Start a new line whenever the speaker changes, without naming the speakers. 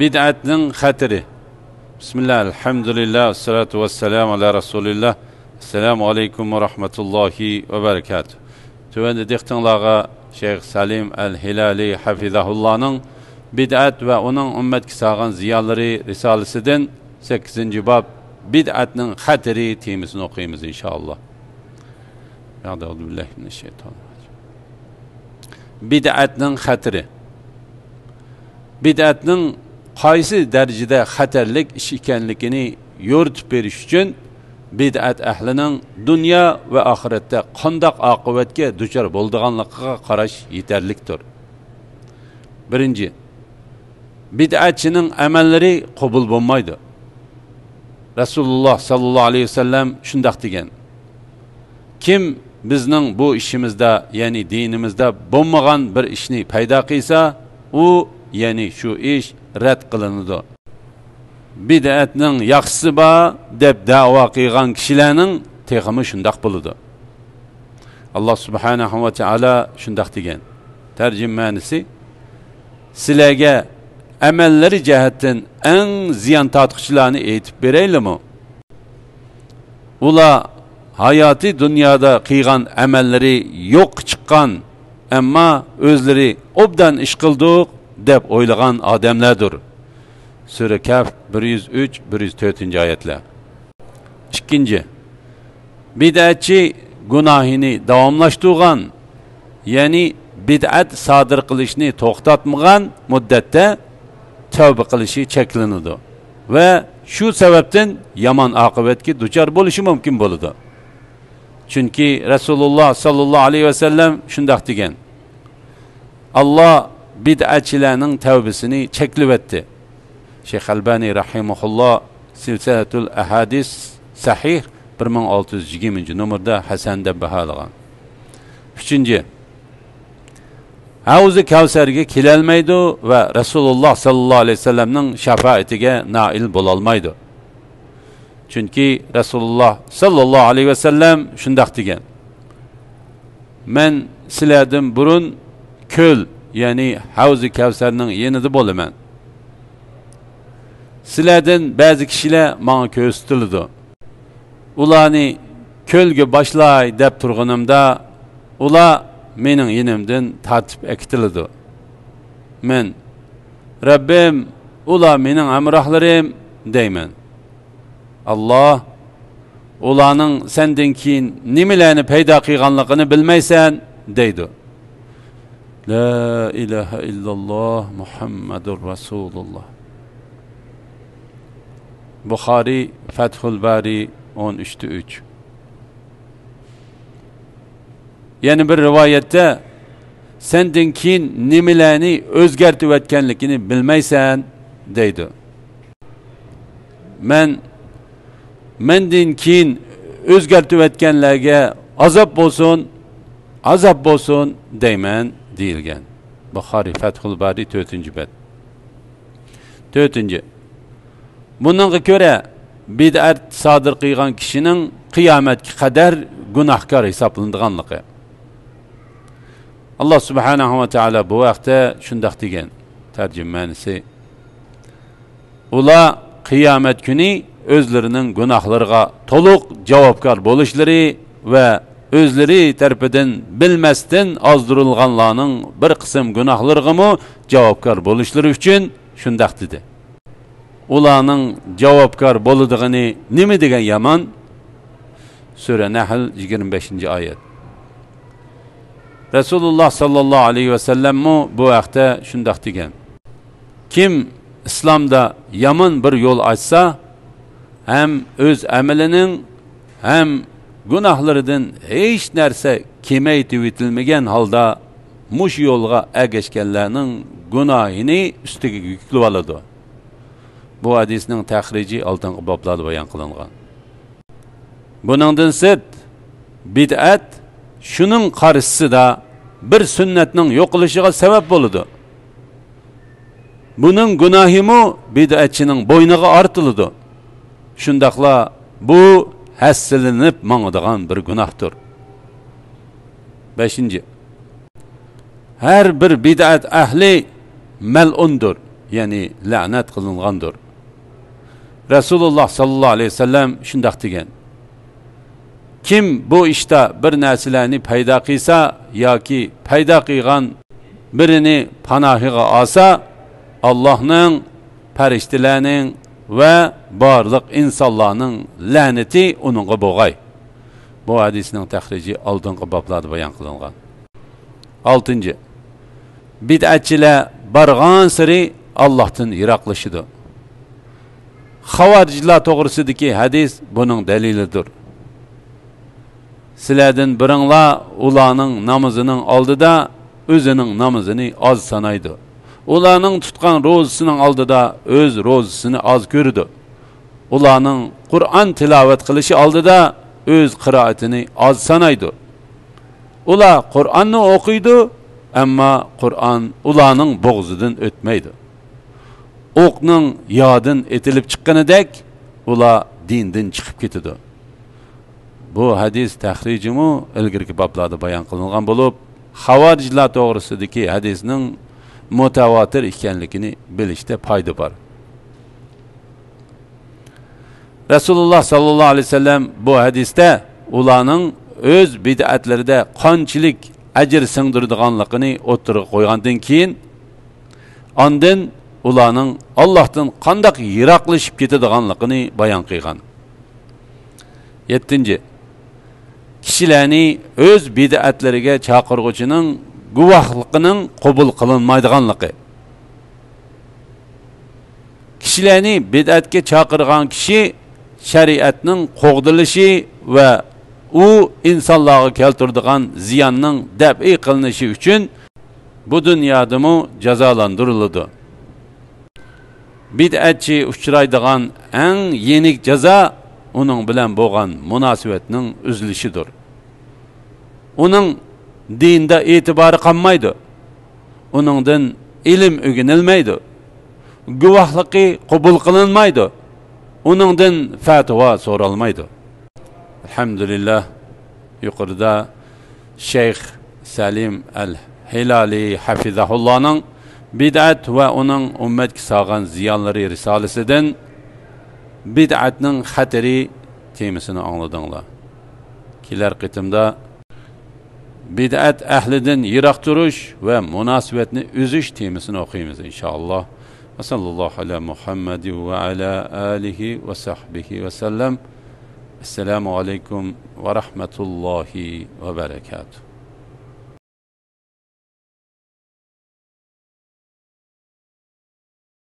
Bid'atning xatiri. Bismillah, alhamdulillah, salatu vassalamu ala rasulillah. Assalamu alaykum wa rahmatullohi va barakatuh. Tuvanda dehqonlarga Şeyh Salim al-Hilali hafizahullahning bid'at va uning ummatga solgan ziyonlari risolasidan 8-bab bid'atning xatiri temasini o'qiymiz inshaalloh. A'udhu billahi minash shaytonir. Bid'atning xatiri. Bid'atning qaysi darajada xatarlik ish ekanligini yo'ritib berish uchun bid'at ahlining dunyo va oxiratda qandoq oqibatga duchor bo'lganligiga qarash yetarlikdir. Birinchi, bid'atchining amallari qabul bo'lmaydi. Rasululloh sallallohu alayhi vasallam shundoq degan: kim bizning bu ishimizda, ya'ni dinimizda bo'lmagan bir ishni paydo qilsa, u ya'ni shu ish rad qilinadi. Bid'atning yaxshisi bor deb da'vo qilgan kishilarning texmi shundoq bo'ladi. Alloh subhanahu va taolo shundoq degan. Tarjimanisi: sizlarga amallari jihatdan eng ziyon tortqichilarni aytib beraylikmi? Ular hayoti dunyoda qilgan amallari yo'q chiqqan, ammo o'zlari obdan ish qildik deb o'ylagan odamlardir. Sura Kaf 103-104 oyatlar. Ikkinchi, bid'atchi gunohini davomlashtirgan, ya'ni bid'at sodir qilishni to'xtatmagan muddatda tavba qilishi cheklanadi va shu sababdan yomon oqibatga duchor bo'lishi mumkin bo'ladi. Chunki Rasululloh sallallohu alayhi vasallam shundoq degan: Alloh bid'atchilarning tavbasini cheklavatdi. Şeyh Albani rahimahulloh Silsilatul Ahadis Sahih 1620 numurda hasan deb baholagan. Uchinchi, Havz-i Kavsarga kelolmaydi va Rasululloh sallallohu alayhi vasallamning shafaatiga nail bo'la olmaydi. Chunki Rasululloh sallallohu alayhi vasallam shundoq degan: men sizlardan burun ko'l, ya'ni Havz-i Kavsarning yanida bo'laman. Sizlardan ba'zi kishilar menga ko'rsatildi. Ularni ko'lga boshlay deb turganimda, ular mening yinimdan tartib akitildi. Men: Rabbim, ular mening amrohlarim deyman. Alloh: ularning sendan keyin nimalarni paydo qilganligini bilmaysan deydi. La ilaha illalloh Muhammadur Rasululloh. Buxoriy Fathul Bari 13-3. Yani bir rivayette senden keyin nimalarni o'zgartib o'tganligini bilmaysan deydi. Mendan keyin o'zgartib o'tganlarga azob bo'lsin deyman deyilgan. Buxoriy Fathul Bari 4-bet. 4. Bununla göre bid'at sodir qilgan kishining qiyomatga qadar gunohkor hisoblanadiganligi. Alloh subhanahu va taolo bu vaqtda shundoq degan. Tarjimanisi: ular qiyomat kuni o'zlarining gunohlariga to'liq javobgar bo'lishlari va o'zlari tarafidan bilmasdan ozdirilganlarning bir qism gunohlariga javobgar bo'lishlari uchun shundoq dedi. Ularning javobgar bo'ladiganini nima degan yomon? Sura Nahl 25-oyat. Rasululloh sallallohu alayhi vasallam bu vaqtda shundoq degan: kim islomda yomon bir yo'l açsa, hem o'z amalining hem gunohlaridan hech narsa kemaytib etilmagan holda mush yo'lga ergashganlarning gunohini ustiga yuklab oladi. Bu hadisning tahriji oldingi boblarda bayon qilingan. Buningdan sirt bid'at shuning qarshisida bir sunnatning yo'qilishiga sabab bo'ladi. Buning gunohimi bid'atchining bo'yniga ortiladi. Shundaqla bu hassilinib mangadigan bir gunohdir. 5. Her bir bid'at ahli mel'undur. ya'ni la'nat qilingandir. Rasululloh sallallohu alayhi vasallam shundoq degan: kim bu ishda bir narsalarni paydo qilsa yoki paydo qilgan birini panohiga olsa, Allohning, farishtalarning va barliq insonlarning la'nati uningga bo'lg'ay. Bu hadisning tahriji oldingi boblarda bayon qilingan. 6. Bid'atchilar barg'on sari Allohdan yiroqlashidi. Xavorijlar to'g'risidagi hadis buning dalilidir. Sizlardan biringlar ularning namozining oldida o'zining namozini oz sanaydi. Ularning tutgan ro'zisining oldida o'z ro'zisini oz ko'rdi. Ularning Qur'on tilovat qilishi oldida o'z qiroatini oz sanaydi. Ular Qur'onni o'qiydi, ammo Qur'on ularning bo'g'zidan o'tmaydi. O'qning yodin etilib chiqqanidek ular dindan chiqib ketadi. Bu hadis tahrijimi ilgirki boblarda bayon qilingan bo'lib, xavorijlar to'g'risidagi hadisning mutavatir ekanligini bilishda foyda bor. Rasululloh sallallohu alayhi vasallam bu hadisda ularning o'z bid'atlarida qanchalik ajr singdirganligini o'tirib qo'ygandan keyin ondan ularning Allohdan qanday yiroqlashib ketadiganligini bayon qilgan. 7. Kishilarni o'z bid'atlariga chaqiruvchining guvohligining qabul qilinmaydiganligi. Kishilarni bid'atga chaqirgan kishi shariatning qo'g'dilishi va u insonlarga keltiradigan ziyonning dab'i qilinishi uchun bu dunyodami jazolantiriladi. Bid'atchi uchraydigan eng yenik jazo uning bilan bo'lgan munosabatning uzilishidir. Uning dinda e'tibori qolmaydi. Uningdan ilm o'rganilmaydi. Guvohligi qabul qilinmaydi. Uningdan fatvo so'ralmaydi. Alhamdulillah, yuqorida Sheyx Salim al-Hilali hafizahullohning bid'at va uning ummatga solgan ziyonlari risolasidan bid'atning xatari temasini angladinglar. Kelar qitimda bid'at ahlidan yiroq turish va munosabatni uzish temasini o'qiymiz inshaalloh. Va sallallohu ala Muhammad va ala alihi va sahbihi va sallam. Assalomu alaykum va rahmatullohi va barakatuh.